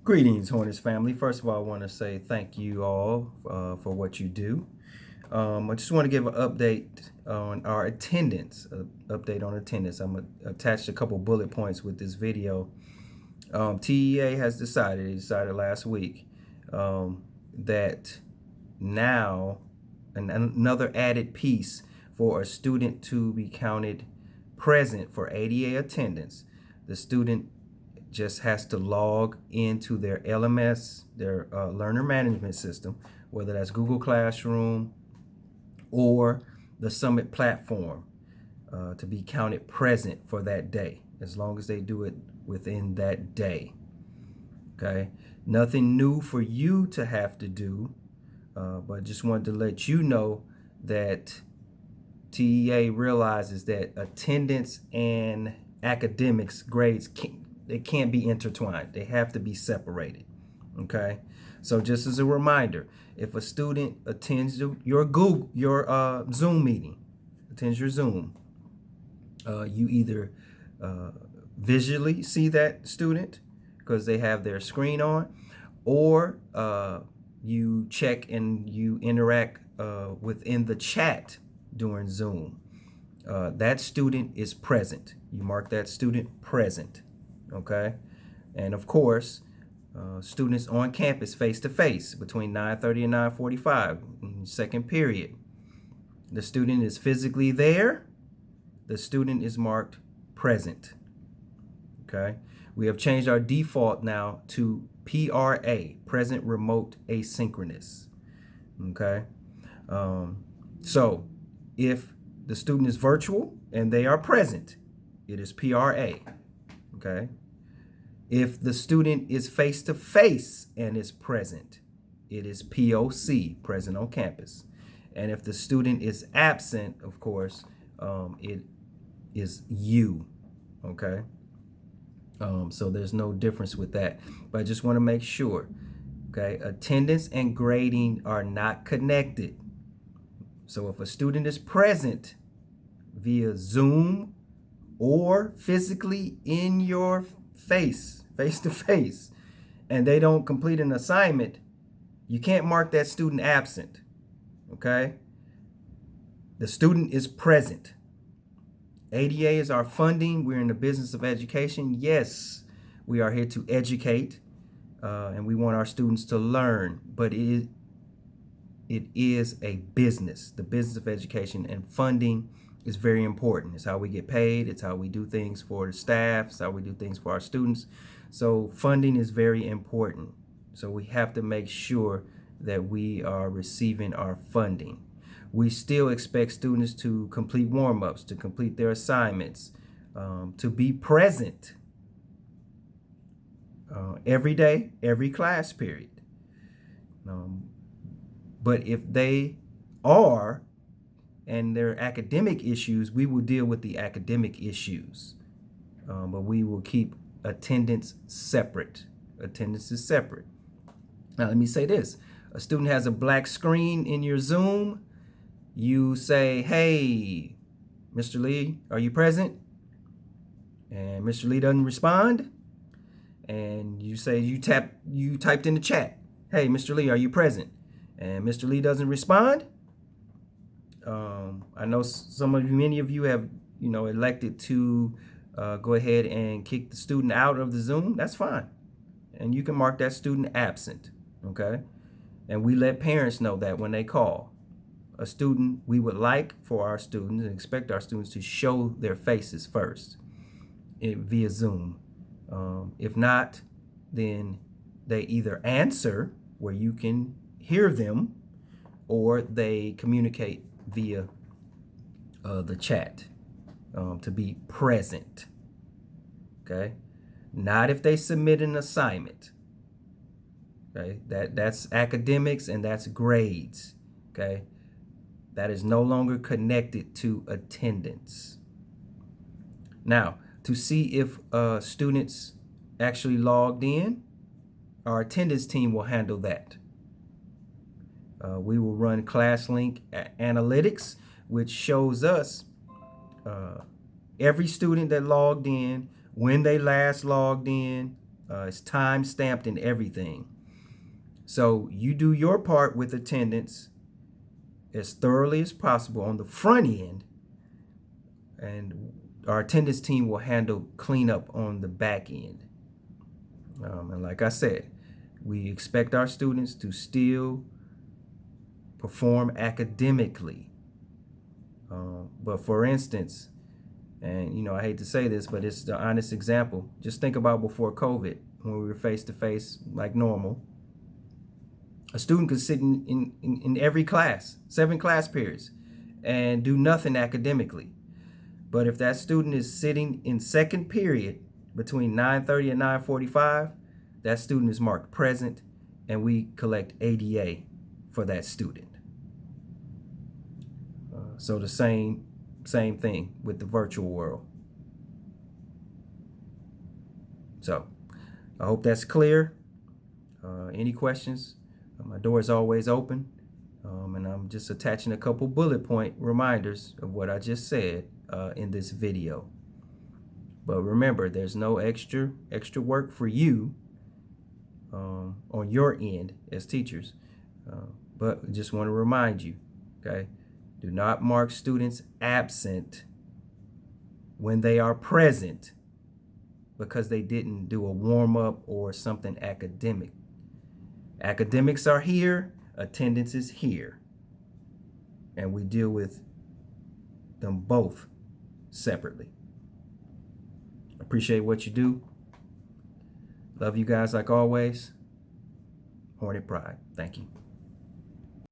Greetings, Hornets family. First of all, I want to say thank you all for what you do. I just want to give an update on our attendance. I'm attached a couple bullet points with this video. TEA has decided last week, that now another added piece for a student to be counted present for ADA attendance. The student just has to log into their LMS, their learner management system, whether that's Google Classroom or the Summit platform, to be counted present for that day, as long as they do it within that day. Okay, nothing new for you to have to do, but just wanted to let you know that TEA realizes that attendance and academics grades can't be intertwined. They have to be separated. Okay, so just as a reminder, if a student attends your Zoom meeting, attends your Zoom, you either visually see that student because they have their screen on, or you check and you interact within the chat during Zoom. That student is present. You mark that student present, okay? And of course, students on campus face-to-face between 9:30 and 9:45 in second period. The student is physically there. The student is marked present, okay? We have changed our default now to PRA, present remote asynchronous, okay? So if the student is virtual and they are present, it is PRA, okay? If the student is face-to-face and is present, it is POC, present on campus. And if the student is absent, of course, it is U, okay? So there's no difference with that. But I just want to make sure, okay? Attendance and grading are not connected. So if a student is present via Zoom or physically in your face to face, and they don't complete an assignment, you can't mark that student absent, okay? The student is present. ADA is our funding. We're in the business of education. Yes, we are here to educate, and we want our students to learn, but it is a business. The business of education, and funding is very important. It's how we get paid. It's how we do things for the staff. It's how we do things for our students. So funding is very important. So we have to make sure that we are receiving our funding. We still expect students to complete warm-ups, to complete their assignments, to be present every day, every class period. But if they are, and their academic issues, we will deal with the academic issues. But we will keep attendance separate. Attendance is separate. Now, let me say this. A student has a black screen in your Zoom. You say, hey, Mr. Lee, are you present? And Mr. Lee doesn't respond. And you say, you typed in the chat, hey, Mr. Lee, are you present? And Mr. Lee doesn't respond. I know many of you have, elected to go ahead and kick the student out of the Zoom. That's fine. And you can mark that student absent, okay? And we let parents know that when they call. A student, we would like for our students and expect our students to show their faces first via Zoom. If not, then they either answer where you can hear them, or they communicate via the chat, to be present, okay? Not if they submit an assignment, okay? That's academics and that's grades, okay? That is no longer connected to attendance. Now, to see if students actually logged in, our attendance team will handle that. We will run ClassLink analytics, which shows us every student that logged in, when they last logged in, It's time stamped and everything. So you do your part with attendance as thoroughly as possible on the front end, and our attendance team will handle cleanup on the back end. And like I said, we expect our students to still perform academically. But for instance, and I hate to say this, but it's the honest example. Just think about before COVID, when we were face to face like normal. A student could sit in every class, 7 class periods, and do nothing academically. But if that student is sitting in second period between 9:30 and 9:45, that student is marked present, and we collect ADA for that student. So the same thing with the virtual world. So I hope that's clear. Any questions? My door is always open, and I'm just attaching a couple bullet point reminders of what I just said in this video. But remember, there's no extra work for you on your end as teachers. But I just want to remind you, okay? Do not mark students absent when they are present because they didn't do a warm-up or something academic. Academics are here, attendance is here. And we deal with them both separately. Appreciate what you do. Love you guys like always. Hornet Pride. Thank you.